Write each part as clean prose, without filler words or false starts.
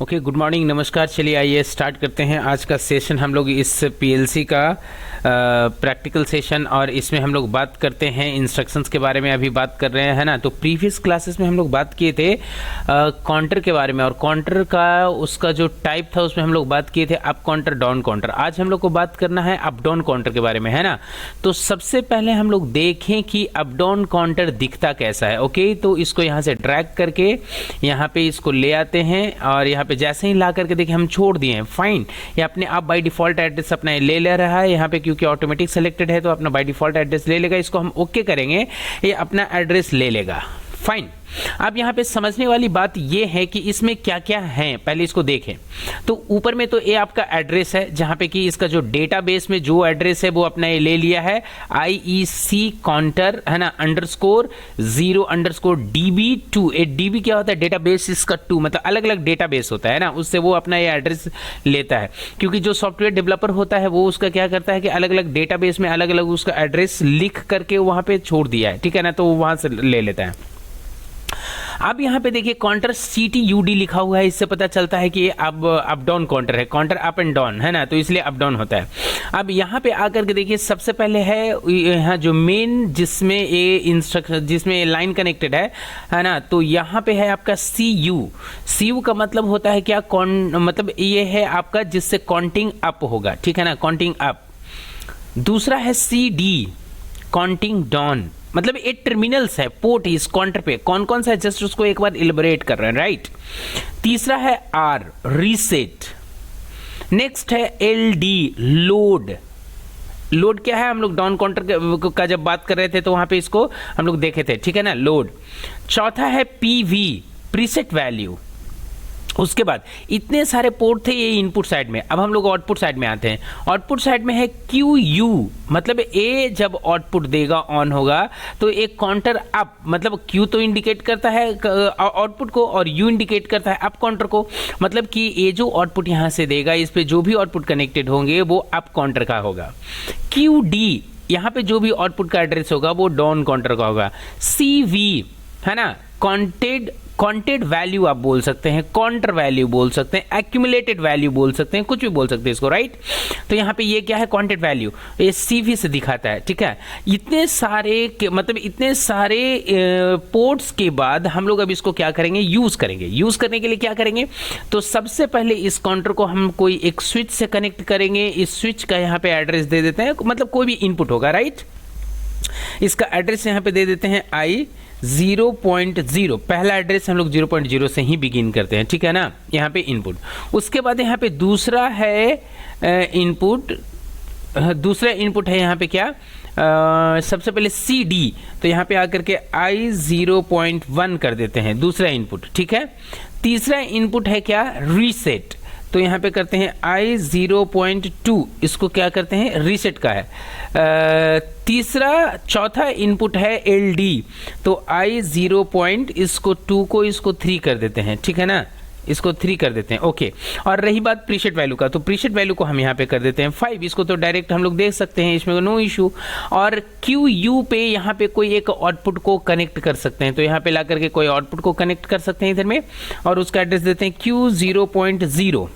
Okay, good morning, नमस्कार। चलिए आइए स्टार्ट करते हैं आज का सेशन। हम लोग इस पीएलसी का प्रैक्टिकल सेशन और इसमें हम लोग बात करते हैं इंस्ट्रक्शंस के बारे में। अभी बात कर रहे हैं, है ना। तो प्रीवियस क्लासेस में हम लोग बात किए थे काउंटर के बारे में, और काउंटर का उसका जो टाइप था उसमें हम लोग बात किए थे अप काउंटर, डाउन काउंटर। आज हम लोग को बात करना है अप डाउन काउंटर के बारे में, है ना। तो सबसे पहले हम लोग देखें कि अप डाउन काउंटर दिखता कैसा है। ओके, तो इसको यहाँ से ड्रैग करके यहाँ पे इसको ले आते हैं और यहाँ पे जैसे ही ला करके देखिए हम छोड़ दिए हैं। फाइन, ये अपने आप बाय डिफॉल्ट एड्रेस अपना ले ले रहा है यहाँ पे, क्योंकि ऑटोमेटिक सेलेक्टेड है तो अपना बाय डिफॉल्ट एड्रेस ले लेगा। इसको हम ओके करेंगे, ये अपना एड्रेस ले लेगा। फाइन। अब यहाँ पे समझने वाली बात ये है कि इसमें क्या क्या है, पहले इसको देखें। तो ऊपर में तो ये आपका एड्रेस है, जहाँ पे कि इसका जो डेटाबेस में जो एड्रेस है वो अपना ये ले लिया है IEC काउंटर, है ना, _0_DB2। DB क्या होता है? डेटाबेस इसका 2, मतलब अलग अलग डेटाबेस होता है ना, उससे वो अपना ये एड्रेस लेता है। क्योंकि जो सॉफ्टवेयर डेवलपर होता है वो उसका क्या करता है कि अलग अलग डेटाबेस में अलग अलग उसका एड्रेस लिख करके वहाँ पे छोड़ दिया है, ठीक है ना, तो वो वहाँ से ले लेता है। अब यहाँ पे देखिए काउंटर CTUD लिखा हुआ है, इससे पता चलता है कि ये अप डाउन काउंटर है, काउंटर अप एंड डाउन, है ना, तो इसलिए अप डाउन होता है। अब यहाँ पे आकर के देखिए सबसे पहले है यहाँ जो मेन जिसमें ये इंस्ट्रक्शन, जिसमें ये लाइन कनेक्टेड है ना, तो यहाँ पे है आपका CU का मतलब होता है क्या, मतलब ये है आपका जिससे काउंटिंग अप होगा, ठीक है ना, काउंटिंग अप। दूसरा है CD, काउंटिंग डाउन, मतलब ये टर्मिनल्स है, पोर्ट इस काउंटर पे कौन कौन सा है, जस्ट उसको एक बार इलेबोरेट कर रहे हैं, राइट। तीसरा है R, रीसेट। नेक्स्ट है LD, लोड। लोड क्या है, हम लोग डाउन काउंटर का जब बात कर रहे थे तो वहां पे इसको हम लोग देखे थे, ठीक है ना, लोड। चौथा है PV, प्रीसेट वैल्यू। उसके बाद इतने सारे पोर्ट थे ये इनपुट साइड में। अब हम लोग आउटपुट साइड में आते हैं। आउटपुट साइड में है QU, मतलब ए जब आउटपुट देगा ऑन होगा तो एक काउंटर अप, मतलब Q तो इंडिकेट करता है आउटपुट को और U इंडिकेट करता है अप काउंटर को, मतलब कि ये जो आउटपुट यहाँ से देगा इस पे जो भी आउटपुट कनेक्टेड होंगे वो अप काउंटर का होगा। QD, यहाँ पे जो भी आउटपुट का एड्रेस होगा वो डाउन काउंटर का होगा। CV, है ना, काउंटेड वैल्यू आप बोल सकते हैं, काउंटर वैल्यू बोल सकते हैं, एक्यूमुलेटेड वैल्यू बोल सकते हैं, कुछ भी बोल सकते हैं इसको, राइट। तो यहाँ पे ये क्या है, काउंटेड वैल्यू, ये CV से दिखाता है, ठीक है। इतने सारे मतलब इतने सारे पोर्ट्स के बाद हम लोग अब इसको क्या करेंगे, यूज करेंगे। यूज करने के लिए क्या करेंगे, तो सबसे पहले इस काउंटर को हम कोई एक स्विच से कनेक्ट करेंगे। इस स्विच का यहाँ पे एड्रेस दे देते हैं, मतलब कोई भी इनपुट होगा, राइट। इसका एड्रेस यहाँ पे दे देते हैं I0.0, पहला एड्रेस हम लोग 0.0 से ही बिगिन करते हैं, ठीक है ना, यहाँ पे इनपुट। उसके बाद यहाँ पे दूसरा है इनपुट, दूसरा इनपुट है यहाँ पे क्या, सबसे पहले CD, तो यहाँ पे आकर के I0.1 कर देते हैं, दूसरा इनपुट, ठीक है। तीसरा इनपुट है क्या, रीसेट, तो यहाँ पे करते हैं I0.2, इसको क्या करते हैं, रीसेट का है। चौथा इनपुट है LD, तो I0. इसको 2 को इसको 3 कर देते हैं, ठीक है ना, इसको 3 कर देते हैं, ओके। और रही बात प्रीसेट वैल्यू का, तो प्रीसेट वैल्यू को हम यहाँ पे कर देते हैं 5, इसको तो डायरेक्ट हम लोग देख सकते हैं, इसमें नो इशू। और QU पे यहाँ पे कोई एक आउटपुट को कनेक्ट कर सकते हैं, तो यहाँ पे ला करके कोई आउटपुट को कनेक्ट कर सकते हैं इधर में, और उसका एड्रेस देते हैं Q0.0,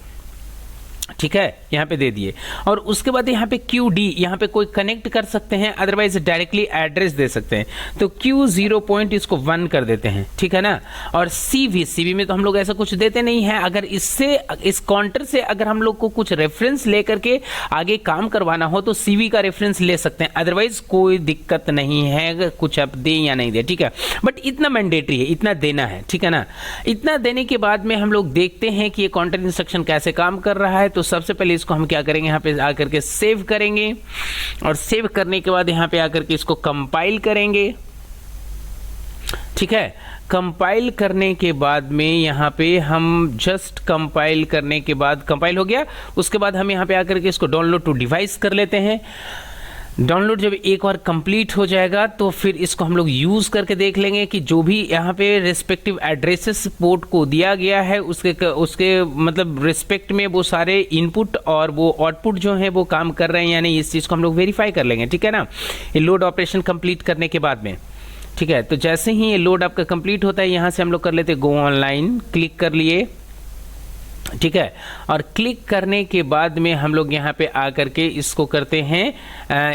ठीक है, यहाँ पे दे दिए। और उसके बाद यहाँ पे QD, यहाँ पे कोई कनेक्ट कर सकते हैं, अदरवाइज डायरेक्टली एड्रेस दे सकते हैं, तो Q0. इसको 1 कर देते हैं, ठीक है ना। और CV में तो हम लोग ऐसा कुछ देते नहीं है। अगर इससे, इस काउंटर से अगर हम लोग को कुछ रेफरेंस लेकर के आगे काम करवाना हो तो CV का रेफरेंस ले सकते हैं, अदरवाइज कोई दिक्कत नहीं है, कुछ आप दें या नहीं दें, ठीक है। बट इतना मैंडेटरी है, इतना देना है, ठीक है ना। इतना देने के बाद में हम लोग देखते हैं कि ये काउंटर इंस्ट्रक्शन कैसे काम कर रहा है। तो सबसे पहले इसको हम क्या करेंगे, यहाँ पे आकर के सेव करेंगे, और सेव करने के बाद यहाँ पे आकर के इसको कंपाइल करेंगे, ठीक है। कंपाइल करने के बाद में यहाँ पे हम जस्ट कंपाइल करने के बाद, कंपाइल हो गया, उसके बाद हम यहाँ पे आकर के इसको डाउनलोड टू डिवाइस कर लेते हैं। डाउनलोड जब एक बार कंप्लीट हो जाएगा तो फिर इसको हम लोग यूज़ करके देख लेंगे कि जो भी यहाँ पे रिस्पेक्टिव एड्रेसेस पोर्ट को दिया गया है उसके मतलब रिस्पेक्ट में वो सारे इनपुट और वो आउटपुट जो है वो काम कर रहे हैं या नहीं, इस चीज़ को हम लोग वेरीफाई कर लेंगे, ठीक है ना, ये लोड ऑपरेशन कंप्लीट करने के बाद में। ठीक है, तो जैसे ही ये लोड आपका कंप्लीट होता है यहाँ से हम लोग कर लेते गो ऑनलाइन, क्लिक कर लिए। ठीक है। और क्लिक करने के बाद में हम लोग यहाँ पे आकर के इसको करते हैं,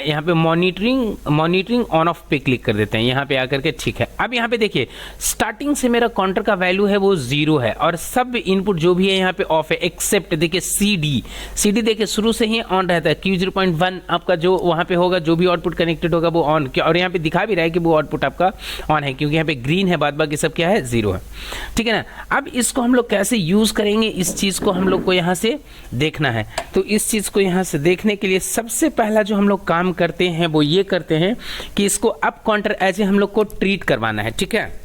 यहाँ पे मॉनिटरिंग ऑन ऑफ पे क्लिक कर देते हैं यहाँ पे आकर के, ठीक है। अब यहाँ पे देखिए स्टार्टिंग से मेरा काउंटर का वैल्यू है वो 0 है और सब इनपुट जो भी है यहाँ पे ऑफ है, एक्सेप्ट देखिए CD देखिए शुरू से ही ऑन रहता है। Q0.1 आपका जो वहाँ पे होगा, जो भी आउटपुट कनेक्टेड होगा वो ऑन, और यहाँ पे दिखा भी रहा है कि वो आउटपुट आपका ऑन है क्योंकि यहाँ पे ग्रीन है, बाद बाकी सब क्या है 0 है, ठीक है ना। अब इसको हम लोग कैसे यूज करेंगे, इस चीज को हम लोग को यहाँ से देखना है। तो इस चीज को यहाँ से देखने के लिए सबसे पहला जो हम लोग काम करते हैं वो ये करते हैं कि इसको अप काउंटर एज ए हम लोग को ट्रीट करवाना है, ठीक है।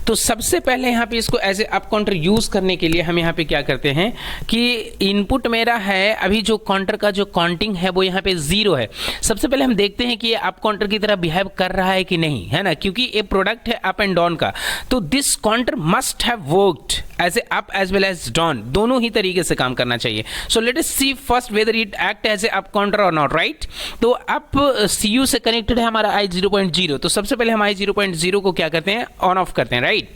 तो सबसे पहले यहाँ पे इसको as a up counter use करने के लिए हम यहाँ पे क्या करते हैं कि इनपुट मेरा है, अभी जो काउंटर का जो काउंटिंग है वो यहाँ पे 0 है। सबसे पहले हम देखते हैं कि ये अप काउंटर की तरह बिहेव कर रहा है कि नहीं, है ना, क्योंकि ये प्रोडक्ट है अप एंड डाउन का। तो this counter must have worked as a up as well as down, दोनों ही तरीके से काम करना चाहिए। So let us see first whether it act as a up counter और नॉट, राइट। तो अप CU से कनेक्टेड है हमारा I0.0, तो सबसे पहले हम I0.0 को क्या करते हैं, ऑन ऑफ करते हैं, राइट।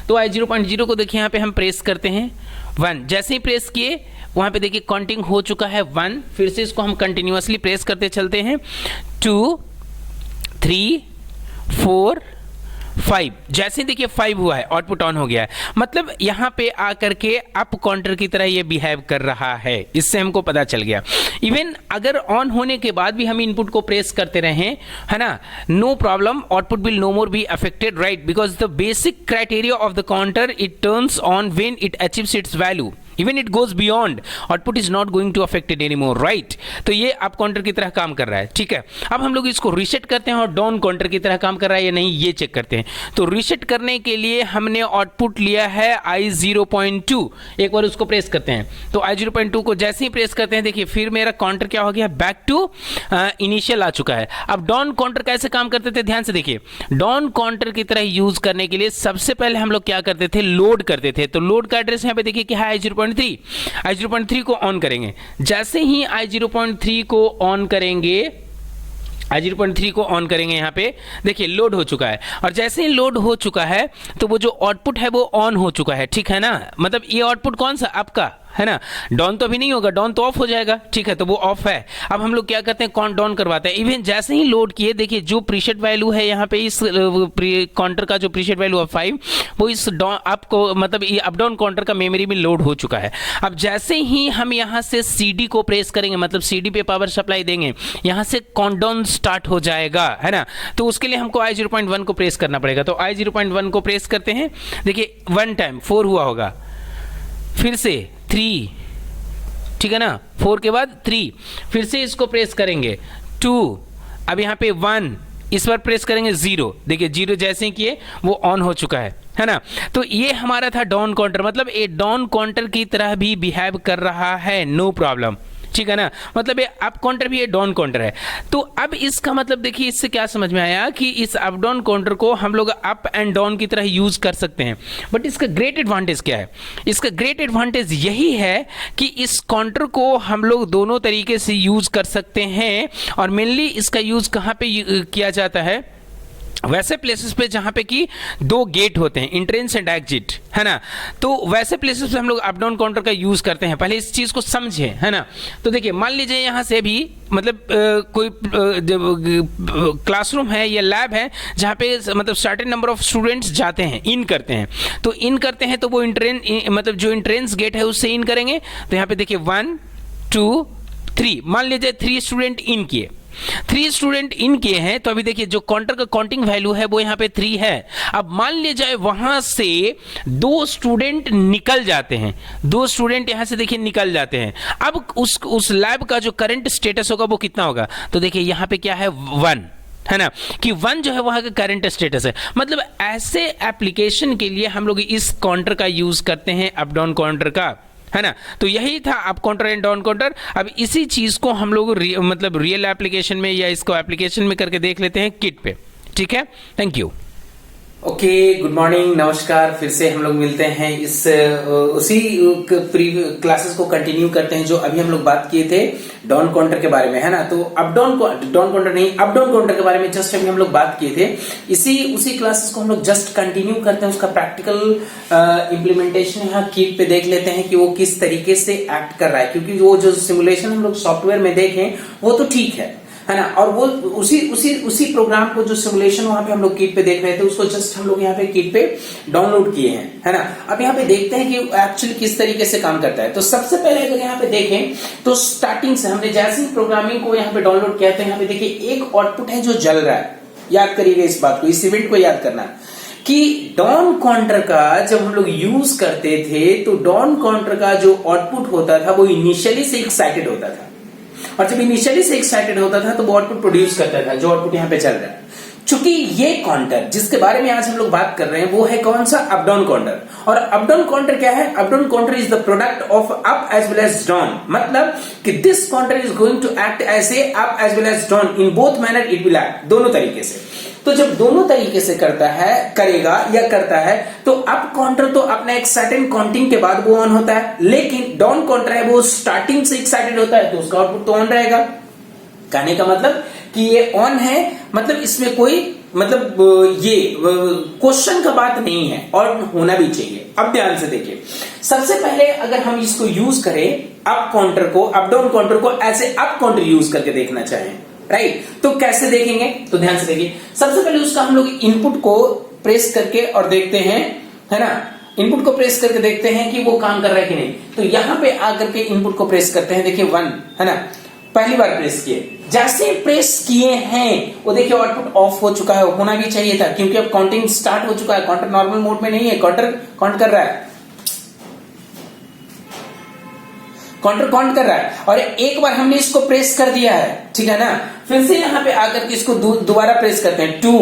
तो I0.0 को देखिए यहाँ पे हम प्रेस करते हैं 1, जैसे ही प्रेस किए वहां पे देखिए काउंटिंग हो चुका है 1, फिर से इसको हम कंटिन्यूअसली प्रेस करते चलते हैं 2 3 4 5, जैसे ही देखिए 5 हुआ है आउटपुट ऑन हो गया है, मतलब यहाँ पे आकर के अप काउंटर की तरह ये बिहेव कर रहा है, इससे हमको पता चल गया। इवन अगर ऑन होने के बाद भी हम इनपुट को प्रेस करते रहें, है ना, no problem, output will no more be affected, right, because the basic criteria of the counter it turns on when it achieves its value, even it goes beyond, output is not going to affected any more, right. तो ये up counter की तरह काम कर रहा है, ठीक है। अब हम लोग इसको रीसेट करते हैं और डाउन काउंटर की तरह काम कर रहा है या नहीं ये चेक करते हैं। तो रीसेट करने के लिए हमने आउटपुट लिया है I0.2, एक बार उसको प्रेस करते हैं। तो I0.2 को जैसे ही प्रेस करते हैं देखिए फिर मेरा काउंटर क्या हो गया, बैक टू इनिशियल आ चुका है। अब डाउन काउंटर कैसे काम करते थे, ध्यान से देखिए। डाउन काउंटर की तरह यूज करने के लिए सबसे पहले हम लोग क्या करते थे, लोड करते थे। तो लोड का एड्रेस यहाँ पे देखिए क्या है, I0.3 को ऑन करेंगे। जैसे ही I0.3 को ऑन करेंगे, I0.3 को ऑन करेंगे, यहाँ पे देखिए लोड हो चुका है, और जैसे ही लोड हो चुका है तो वो जो आउटपुट है वो ऑन हो चुका है, ठीक है ना। मतलब ये आउटपुट कौन सा, आपका है ना, डाउन तो अभी नहीं होगा, डाउन तो ऑफ हो जाएगा, ठीक है, तो वो ऑफ है। अब हम लोग क्या करते हैं, काउंट डाउन करवाते हैं। इवन जैसे ही लोड किए देखिए जो प्रीसेट वैल्यू है यहाँ पे इस काउंटर का जो प्रीसेट वैल्यू है 5, वो इस आपको मतलब ये अप डाउन काउंटर का मेमोरी में लोड हो चुका है। अब जैसे ही हम यहाँ से CD को प्रेस करेंगे, मतलब CD पे पावर सप्लाई देंगे, यहाँ से काउंट डाउन स्टार्ट हो जाएगा, है ना। तो उसके लिए हमको I0.1 को प्रेस करना पड़ेगा। तो I0.1 को प्रेस करते हैं, देखिए 1 टाइम 4 हुआ होगा, फिर से 3, ठीक है ना, 4 के बाद 3, फिर से इसको प्रेस करेंगे 2, अब यहाँ पे 1, इस बार प्रेस करेंगे 0, देखिए 0 जैसे ही किए वो ऑन हो चुका है ना। तो ये हमारा था डाउन काउंटर, मतलब ये डाउन काउंटर की तरह भी बिहेव कर रहा है, नो प्रॉब्लम, ठीक है ना। मतलब ये अप काउंटर भी, ये डाउन काउंटर है। तो अब इसका मतलब देखिए इससे क्या समझ में आया कि इस अप डाउन काउंटर को हम लोग अप एंड डाउन की तरह यूज कर सकते हैं। बट इसका ग्रेट एडवांटेज क्या है, इसका ग्रेट एडवांटेज यही है कि इस काउंटर को हम लोग दोनों तरीके से यूज कर सकते हैं, और मेनली इसका यूज कहाँ पे किया जाता है, वैसे प्लेसेस पे जहां पे कि 2 गेट होते हैं, एंट्रेंस एंड एग्जिट, है ना। तो वैसे प्लेसेस पे हम लोग अप डाउन काउंटर का यूज करते हैं। पहले इस चीज को समझे, है ना। तो देखिए मान लीजिए यहां से भी मतलब कोई क्लासरूम है या लैब है जहां पे मतलब सर्टेन नंबर ऑफ स्टूडेंट्स जाते हैं, इन करते हैं। तो इन करते हैं तो वो मतलब जो एंट्रेंस गेट है उससे इन करेंगे। तो यहाँ पे देखिए 1 2 3, मान लीजिए 3 स्टूडेंट इन किए, 3 स्टूडेंट इन किए हैं, तो अभी देखिए जो काउंटर का काउंटिंग वैल्यू है वो यहाँ पे 3 है। अब मान लिया जाए वहां से 2 स्टूडेंट निकल जाते हैं, 2 स्टूडेंट यहां से देखिए निकल जाते हैं। अब उस लैब का जो करंट स्टेटस होगा वो कितना होगा, तो देखिए यहाँ पे क्या है 1, है ना, कि 1 जो है वहां का करंट स्टेटस है। मतलब ऐसे एप्लीकेशन के लिए हम लोग इस काउंटर का यूज करते हैं, अप डाउन काउंटर का, है ना। तो यही था up counter and down counter. अब इसी चीज को हम लोग मतलब रियल एप्लीकेशन में या इसको एप्लीकेशन में करके देख लेते हैं किट पे, ठीक है। Thank you. Okay, good morning, नमस्कार। फिर से हम लोग मिलते हैं इस उसी क्लासेस को कंटिन्यू करते हैं जो अभी हम लोग बात किए थे डाउन काउंटर के बारे में, है ना। तो अप डाउन काउंटर नहीं, अप डाउन काउंटर के बारे में जस्ट अभी हम लोग बात किए थे। उसी क्लासेस को हम लोग जस्ट कंटिन्यू करते हैं, उसका प्रैक्टिकल इम्प्लीमेंटेशन यहाँ कीट पे देख लेते हैं कि वो किस तरीके से एक्ट कर रहा है, क्योंकि वो जो सिमुलेशन हम लोग सॉफ्टवेयर में देखें वो तो ठीक है ना। और वो उसी प्रोग्राम को जो सिमुलेशन वहां पे हम लोग किट पे देख रहे थे उसको जस्ट हम लोग यहाँ पे किट पे डाउनलोड किए हैं, है ना। अब यहाँ पे देखते हैं कि एक्चुअली किस तरीके से काम करता है। तो सबसे पहले अगर यहाँ पे देखें तो स्टार्टिंग से हमने जैसे ही प्रोग्रामिंग को यहाँ पे डाउनलोड किया तो यहाँ पे देखिए एक आउटपुट है जो जल रहा है। याद करिएगा इस बात को, इस इवेंट को याद करना कि डाउन काउंटर का जब हम लोग यूज करते थे तो डाउन काउंटर का जो आउटपुट होता था वो इनिशियली से एक्साइटेड होता था, और जब इनिशियली से एक्साइटेड होता था तो वो आउटपुट प्रोड्यूस करता था, जो आउटपुट यहाँ पे चल रहा है। चूंकि ये काउंटर जिसके बारे में आज हम लोग बात कर रहे हैं वो है कौन सा, अप डाउन काउंटर। और अप डाउन काउंटर क्या है, up down counter is the product of up as well as down. मतलब कि this counter is going to act as a up as well as down, in both manner it will act, दोनों तरीके से। तो जब दोनों तरीके से करेगा या करता है तो अप काउंटर तो अपना एक सर्टेन काउंटिंग के बाद वो ऑन होता है, लेकिन डाउन काउंटर है वो स्टार्टिंग से एक्साइटेड होता है तो उसका आउटपुट तो ऑन रहेगा। कहने का मतलब कि ये ऑन है, मतलब इसमें कोई ये क्वेश्चन का बात नहीं है, और होना भी चाहिए। अब ध्यान से देखिए, सबसे पहले अगर हम इसको यूज करें अप काउंटर को, अप डाउन काउंटर को ऐसे अप काउंटर यूज करके देखना चाहें, राइट, तो कैसे देखेंगे, तो ध्यान से देखिए। सबसे पहले उसका हम लोग इनपुट को प्रेस करके और देखते हैं, है ना। इनपुट को प्रेस करके देखते हैं कि वो काम कर रहा है कि नहीं। तो यहां पे आकर के इनपुट को प्रेस करते हैं, देखिए 1, है ना, पहली बार प्रेस किए। जैसे प्रेस किए हैं वो देखिए आउटपुट ऑफ हो चुका है, होना भी चाहिए था क्योंकि अब काउंटिंग स्टार्ट हो चुका है। काउंटर नॉर्मल मोड में नहीं है, काउंटर काउंट कर रहा है, काउंटर काउंट कर रहा है। और एक बार हमने इसको प्रेस कर दिया है, ठीक है ना। फिर से यहां पे आकर के इसको दोबारा प्रेस करते हैं, 2,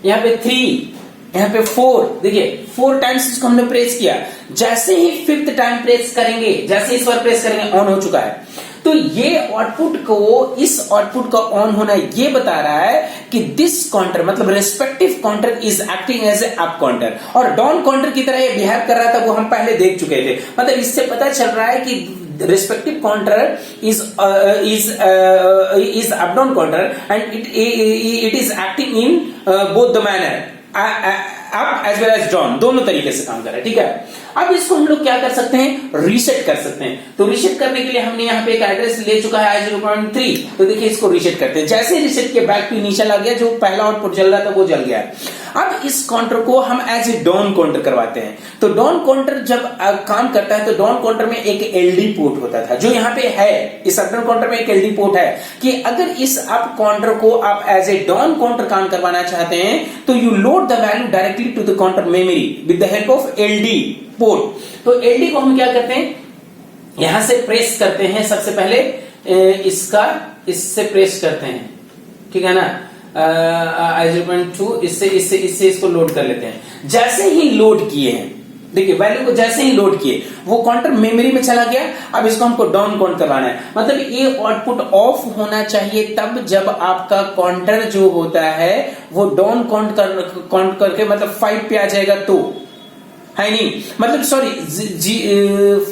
यहां पे 3, यहां पे 4, देखिए 4 टाइम्स इसको हमने प्रेस किया। जैसे ही 5th टाइम प्रेस करेंगे, जैसे इस बार प्रेस करेंगे, ऑन हो चुका है। तो ये आउटपुट को, इस आउटपुट का ऑन होना ये बता रहा है कि दिस काउंटर मतलब respective counter is acting as a up counter, और डाउन काउंटर की तरह ये बिहेव कर रहा था, वो हम पहले देख चुके थे। मतलब इससे पता चल रहा है कि respective counter is up down counter and it is acting in both the manner, up as well as down, दोनों तरीके से काम कर रहा है, ठीक है। अब इसको हम लोग क्या कर सकते हैं, रीसेट कर सकते हैं। तो रीसेट करने के लिए हमने यहाँ पे एक एड्रेस ले चुका है i0.3, तो देखिए इसको रीसेट करते हैं। जैसे रीसेट के बैक टू इनिशियल आ गया, जो पहला आउटपुट जल रहा था वो जल गया। अब इस काउंटर को हम एज ए डाउन काउंटर करवाते हैं। तो डाउन काउंटर जब काम करता है तो डाउन काउंटर में एक एलडी पोर्ट होता था, जो यहाँ पे है, इस अप डाउन काउंटर में एक एलडी पोर्ट है कि अगर इस अप काउंटर को आप एज ए डाउन काउंटर काम करवाना चाहते हैं तो you load the value directly to the counter memory with the help of LD port. तो एलडी को हम क्या करते हैं, यहां से प्रेस करते हैं। सबसे पहले इससे प्रेस करते हैं, ठीक है ना, i0.2 इससे इसको लोड कर लेते हैं। जैसे ही लोड किए हैं, देखिए वैल्यू को जैसे ही लोड किए वो काउंटर मेमोरी में चला गया। अब इसको हमको डाउन काउंट करवाना है, मतलब ये आउटपुट ऑफ होना चाहिए तब जब आपका काउंटर जो होता है वो डाउन काउंट करके मतलब 5 पे आ जाएगा, तो है नहीं, मतलब सॉरी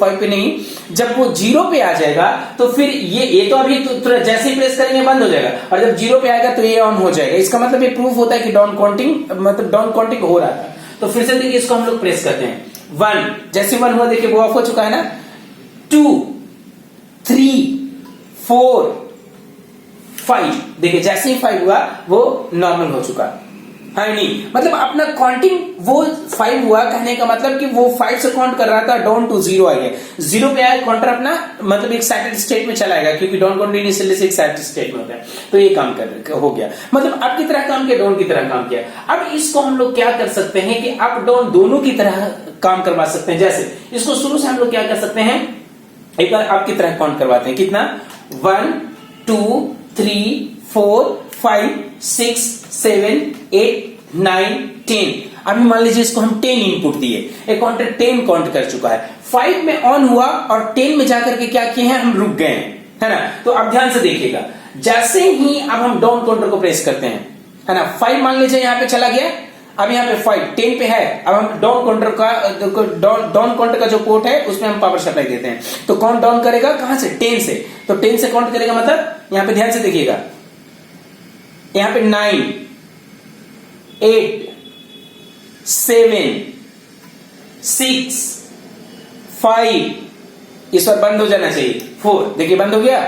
5 पे नहीं, जब वो 0 पे आ जाएगा तो फिर ये तो अभी तो जैसे ही प्रेस करेंगे बंद हो जाएगा, और जब 0 पे आएगा तो ये ऑन हो जाएगा। इसका मतलब ये प्रूफ होता है कि डाउन काउंटिंग हो रहा था। तो फिर से देखिए इसको हम लोग प्रेस करते हैं, 1, जैसे 1 हुआ देखिए वो ऑफ हो चुका है ना, 2, 3, 4, 5, देखिए जैसे ही 5 हुआ वो नॉर्मल हो चुका है नहीं, मतलब अपना काउंटिंग वो 5 हुआ, कहने का मतलब कि वो 5 से काउंट कर रहा था, डाउन टू 0 आ गया। 0 पे आया काउंटर अपना मतलब एक्साइटेड स्टेट में चला आएगा, क्योंकि डाउन काउंट इनिशियली से एक्साइटेड स्टेट में होता है। तो ये काम हो गया, मतलब अप की तरह काम किया, डाउन की तरह काम किया। अब इसको हम लोग क्या कर सकते हैं कि अप डाउन दोनों की तरह काम करवा सकते हैं। जैसे इसको शुरू से हम लोग क्या कर सकते हैं, एक बार अप की तरह काउंट करवाते हैं, कितना, 1, 2, 3, 4, 5, 6, 7, 8, 9, 10। अभी मान लीजिए इसको हम 10 इनपुट दिए, एक काउंटर 10 काउंट कर चुका है, 5 में ऑन हुआ और 10 में जाकर के क्या किए हैं, हम रुक गए हैं, है ना। तो अब ध्यान से देखिएगा, जैसे ही अब हम डाउन काउंटर को प्रेस करते हैं, है ना, 5 मान लीजिए यहां पे चला गया, अब यहाँ पे 5 10 पे है, अब हम डाउन काउंटर का जो पोर्ट है उसमें हम पावर सप्लाई देते हैं, तो काउंट डाउन करेगा कहां से 10 से, तो 10 से काउंट करेगा, मतलब यहां पे ध्यान से देखिएगा, यहां पे 9 8 7 6 5, इस पर बंद हो जाना चाहिए 4, देखिए बंद हो गया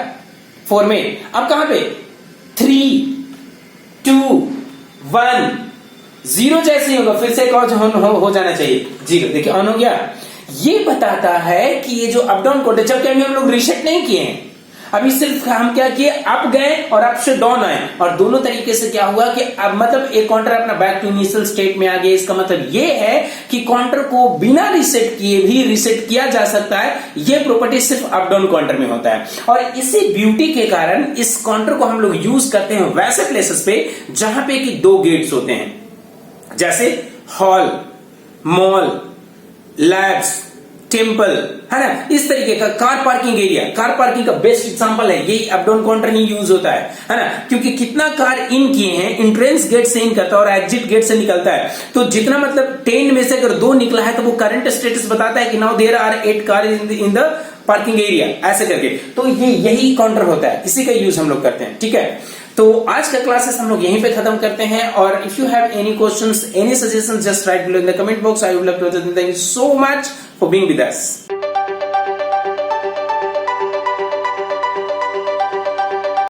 4 में। अब कहां पे 3 2 1 0 जैसे ही होगा फिर से एक और हो जाना चाहिए 0, देखिए ऑन हो गया। ये बताता है कि ये जो अप डाउन कोड है, जबकि अभी हम लोग रीसेट नहीं किए हैं, अभी सिर्फ हम क्या किए, अप गए और अप से डाउन आए, और दोनों तरीके से क्या हुआ कि अब मतलब एक काउंटर अपना बैक टू इनिशियल स्टेट में आ गया। इसका मतलब ये है कि काउंटर को बिना रीसेट किए भी रीसेट किया जा सकता है। ये प्रॉपर्टी सिर्फ अप डाउन काउंटर में होता है, और इसी ब्यूटी के कारण इस काउंटर को हम लोग यूज करते हैं वैसे प्लेसेस पे जहां पे कि 2 गेट्स होते हैं, जैसे हॉल, मॉल, लैब्स, टेम्पल, है ना, इस तरीके का। Car parking area, car parking का बेस्ट एग्जांपल है, यही अप डाउन काउंटर ही यूज होता है ना, क्योंकि कितना कार इन किए हैं, एंट्रेंस गेट से इन करता है और एग्जिट गेट से निकलता है, तो जितना मतलब 10 में से अगर 2 निकला है तो वो करंट स्टेटस बताता है कि now there are 8 car in the parking area, ऐसे करके। तो ये यही काउंटर होता है, इसी का यूज हम लोग करते हैं, ठीक है। तो आज का क्लासेस हम लोग यहीं पे खत्म करते हैं, और if you have any questions, any suggestions, just write below in the comment box. I would love to thank you so much for being with us.